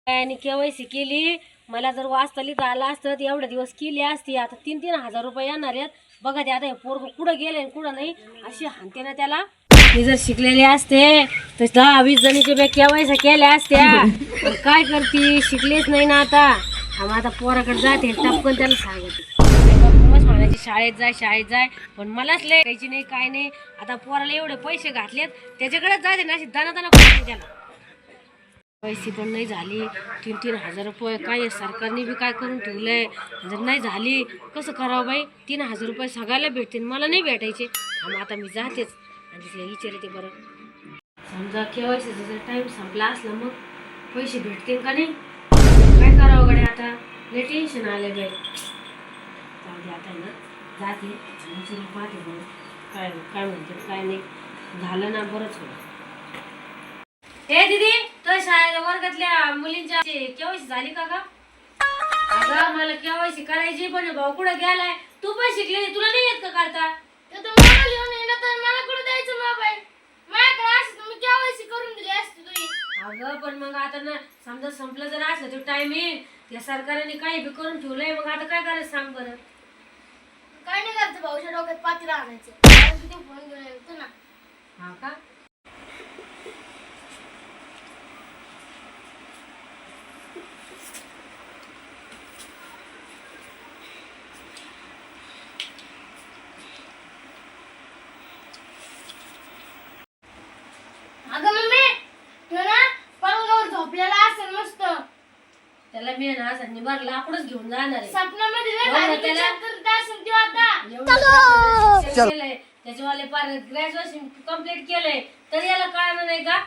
आणि केवायसी केली. मला जर वाचता लिहिता आला असतं तर एवढे दिवस केली असती. आता 3-3 हजार रुपये येणार आहेत बघा. ते आता हे पोरग कुठं गेले कुठं नाही अशी हानते ना त्याला. मी जर शिकलेले असते तर 10-20 जणीचे बॅग केवायसी केल्या असत्या. पण काय करते, शिकलेच नाही ना आता. आता पोराकडे जाते टपकन त्याला सांगते बस म्हणायची शाळेत जाय. पण मलाच लय यायची नाही काय नाही. आता पोराला एवढे पैसे घातलेत त्याच्याकडेच जाते ना अशी दाना करते त्याला. पैसे पण नाही झाली. 3-3 हजार रुपये काय सरकारने बी काय करून ठेवलंय. जर नाही झाली कसं करावं बाई. 3 हजार रुपये सगळ्याला भेटतील मला नाही भेटायचे. आता मी जातेच आणि तिला विचारते बरं. समजा केवायसीचा जर टाईम संपला असला मग पैसे भेटतील का नाही. काय करावं गड्या आता. लय टेन्शन आले बाई. जाऊ दे आता ना जाते विचारून पाहते बरं काय काय म्हणते काय नाही. झालं ना बरंच होईल. हे दीदी तो शाळेच्या वर्गातल्या मुलींच्या केवायसी झाली का ग? अगं मला केवायसी करायची पण भाऊ कुठं गेलाय. तू पण शिकले तुला नाही येत का करता? अगं पण मग आता ना समजा संपलं जर असलं तो टायमिंग त्या सरकारने काही बी करून ठेवलंय. मग आता काय करायचं सांग बरं. काय नाही करायचं भाऊच्या डोक्यात पाती आणायचं फोन घेऊन येतो ना. हा का अगं मम्मी तू ना पलंगावर झोपलेला असेल मस्त. त्याला मी ना असं निभार लाकडच घेऊन जाणार आहे. स्वप्नामध्ये लय हो भारी ना, त्याला- विचार करत असेल तो आता. केलंय त्याच्यावाले पार ग्रॅज्युएशन कम्प्लीट केलंय तरी याला कळलं नाही का.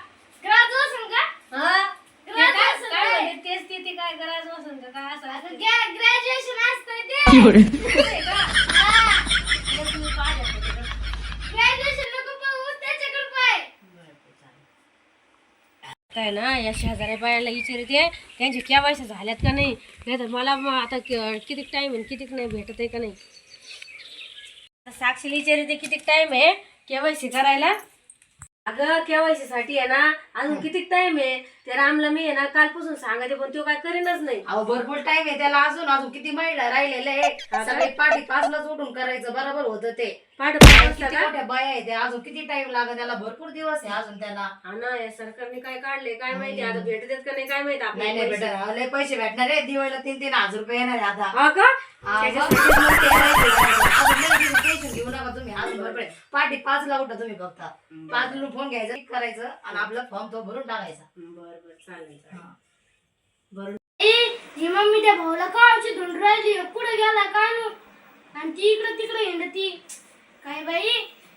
ग्रॅज्युएशन का? हा ते काय ग्रॅज्युएशन काय आहे. म्हणते तेच ते काय ग्रॅज्युएशन का काय असं अगं ग्रॅज्युएशन असतंय ते. आहे का. हा. मग तुम्ही पाहिलं का ते? ग्रॅज्युएशन नको पाहू त्याच्याकडे पाय. काय ना या शेजाऱ्या बायाला विचारते त्यांच्या केवायसी झाल्यात का नाही. नाही तर मला मग आता किती टाइम आहे किती नाही भेटत आहे का नाही. साक्षीला विचारते किती टाइम आहे केवायसी करायला. अगं केवायसी साठी आहे ना अजून किती टाइम आहे. ते रामला मी आहे ना कालपासून सांगायचे पण तो काय करीनच नाही. अहो भरपूर टाइम आहे त्याला. अजून किती महिला राहिलेले आहे. सगळे पाठी 5ला उठून करायचं बरोबर होतं ते. पाठ किती मोठ्या बाया आहे त्या. अजून किती टाइम लागत त्याला. भरपूर दिवस आहे अजून त्याला. हा ना या सरकारने काय काढले काय माहिती. आता भेटत का नाही काय माहिती नाही नाही आपल्याला. बेटा लय पैसे भेटणार आहे. दिवाळीला 3-3 हजार रुपये येणार आहे आता. हा का टेन्शन घेऊ नका तुम्ही. अजून भरपूर आहे. पाठी 5ला उठा तुम्ही फक्त. 5ला फोन घ्यायचा करायचं आणि आपला फॉर्म तो भरून टाकायचा. बरं चालेल हा. बरं ए ही मम्मी त्या भाऊला काळची धुंड राहिली. कुठे गेला काय नु. आणि ती इकडे तिकडे हिंडती काय बाई.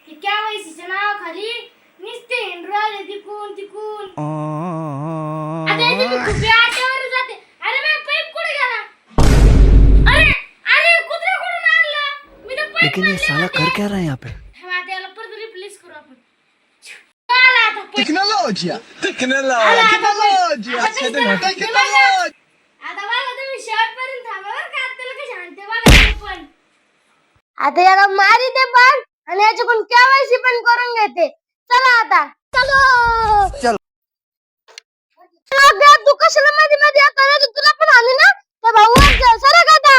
ती केवायसीच्या नावाखाली नुसते हिंड राहिले तिकून. आता इथे मी खूप आट्यावर जाते. अरे माझा पाईप कुठे गेला. अरे अरे कुत्रा कुठून आणला. मी तर पाईप लेकिन ये साला कर क्या रहा है यहाँ पे? आता याला परत रिप्लेस करू आपण. आला आता पाईप. टेक्नोलॉजी आला आता पाईप. आता बघा तुम्ही शेवटपर्यंत थांबा बरं का. त्याला कशी आणते बघा ते पण. आता याला मारी दे पण आणि याच्याकडून केवायसी पण करून घेते. चला आता चलो. तू कशाला मध्ये मध्ये येतो रे. तुला पण आली ना तर भाऊ सरक आता.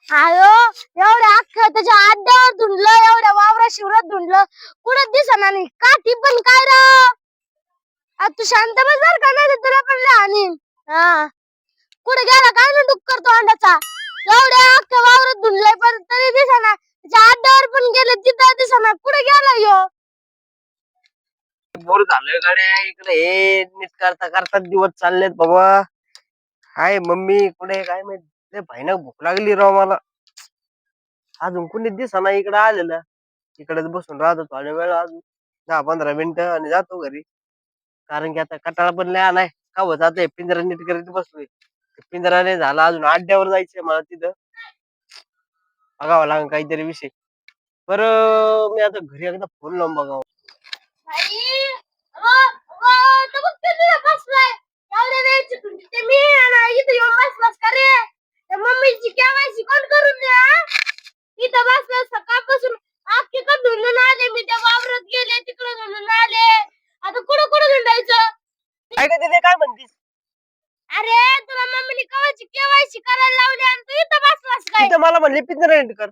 आयो एवढ्या अख्खं त्याच्या आड्यावर धुंडलं. एवढ्या वावरा शिवरात धुंडलं. कुठं दिसना नाही काठी पण काय राव. तू शांत बस बर का नाही तुला पण लय आणीन. हा कुठे गेला काय ना डुक्कर तो अंडाचा. एवढ्या अख्ख्या वावरात धुंडलाय पण तरी दिसना. त्याच्या आड्यावर पण गेले तिथं दिसना. कुठे गेला ह्यो. बोर झालोय गाड्या इकडे. हे नीट करता करता दिवस चाललेत बाबा. हाय मम्मी कुठे काय माहिती. भयानक भूक लागली राव मला. अजून कुणी दिसना इकडे आलेलं. इकडेच बसून राहतो थोड्या वेळ अजून 10-15 मिनिटं आणि जातो घरी. कारण की आता कटाळा पण लय आलाय. का होत आता पिंजरा नीट करीत बसलोय. पिंजरा नाही झाला अजून. अड्ड्यावर जायचंय मला तिथं बघावं लागेल काहीतरी विषय. बरं मी आता घरी एकदा फोन लावून बघावं. तो बघ ते तिथं बसलाय. एवढ्या वेळची तुमची ते मी आणि इथं येऊन बसलास का रे. त्या मम्मीची केवायसी कोण करून द्या. इथं बसलास सकाळपासून. अख्खे का धुंडून आले मी. त्या वावरात गेले तिकडे धुंडून आले. आता कुठं धुंडायचं. काय का तिथे काय म्हणतीस? अरे तुला मम्मीने कवाची केवायसी करायला लावली आणि तू इथं बसलास काय? तिथं मला म्हणले पिंजरा कर.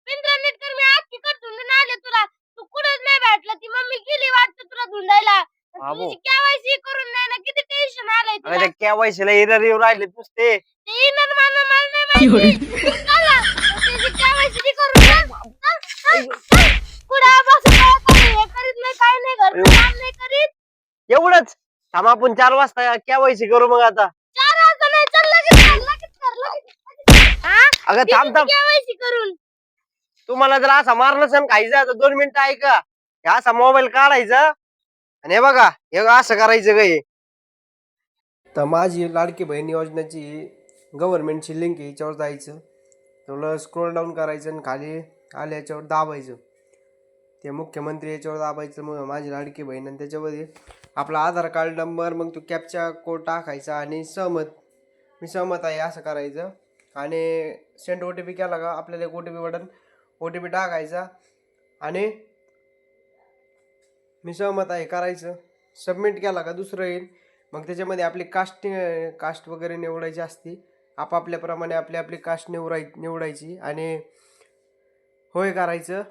इंटरनेट कर मी आखी कर धुंडून आले तुला. तू कुठंच नाही भेटला ती मम्मी गेली वाटतं तुला धुंडायला. बाबू. तुझी केवायसी करून नाही ना किती टेन्शन आलंय अगं तुला. त्या KYC ला एरर येऊ राहिले नुसते. ते इनर मला नाही माहिती. चला, तुझी केवायसी करून जा. कुठं बसून हे करीत नाही काय नाही घरचं काम नाही करीत. एवढंच थांब आपण 4 वाजता KYC करू मग आता. 4 वाजता नाही चल लगेच कर. हा? अगं थांब थांब. केवायसी करून. तुम्हाला जर असा मारणं सण खायचं आता 2 मिनिटं ऐका. हे असा मोबाईल काढायचा आणि हे बघा हे असं करायचं काय. तर माझी लाडकी बहीण योजनेची गव्हर्नमेंटची लिंक आहे, याच्यावर जायचं, थोडं स्क्रोल डाऊन करायचं आणि खाली आलं याच्यावर दाबायचं. ते मुख्यमंत्री याच्यावर दाबायचं, मग माझी लाडकी बहीण, आणि त्याच्यामध्ये आपला आधार कार्ड नंबर, मग तो कॅप्चा कोड टाकायचा आणि मी सहमत आहे असं करायचं. आणि सेंड OTP केला का आपल्याला एक OTP बटन OTP टाकायचा आणि मी सहमत आहे करायचं. सबमिट केला का दुसरं येईल. मग त्याच्यामध्ये आपली कास्ट वगैरे निवडायची असते. आपापल्याप्रमाणे आपली कास्ट निवडायची आणि होय करायचं.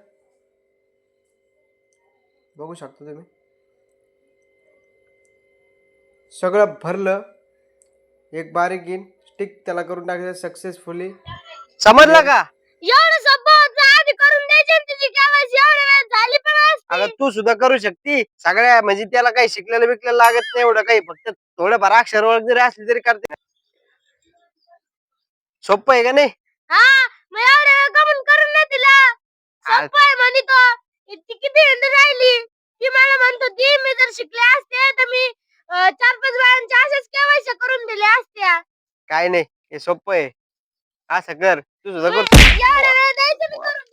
बघू शकता तुम्ही सगळं भरलं. एक बारीक टिक त्याला करून टाकायचं सक्सेसफुली. समजलं का? एवढं सोपं आधी करून द्यायची ना तुझी केवायसी एवढ्या वेळ झाली पण असती. अगं तू सुद्धा करू शकती. सगळ्या म्हणजे त्याला काही शिकलेलं बिकलेलं लागत नाही एवढं काही, फक्त थोडंफार अक्षर ओळख जरी असली तरी करते. सोपं आहे का नाही? हा मग एवढ्या वेळ कमून करून नाही तिला सोपं आहे म्हणे तो. ती किती हिंड राहिली. ती मला म्हणत होती मी जर शिकले असते तर मी 4-5 वेळांच्या अशाच केवायसी करून दिल्या असत्या. काय नाही, हे सोपं आहे. असं कर, तू सुद्धा कर. एवढ्या वेळ द्यायचं मी करून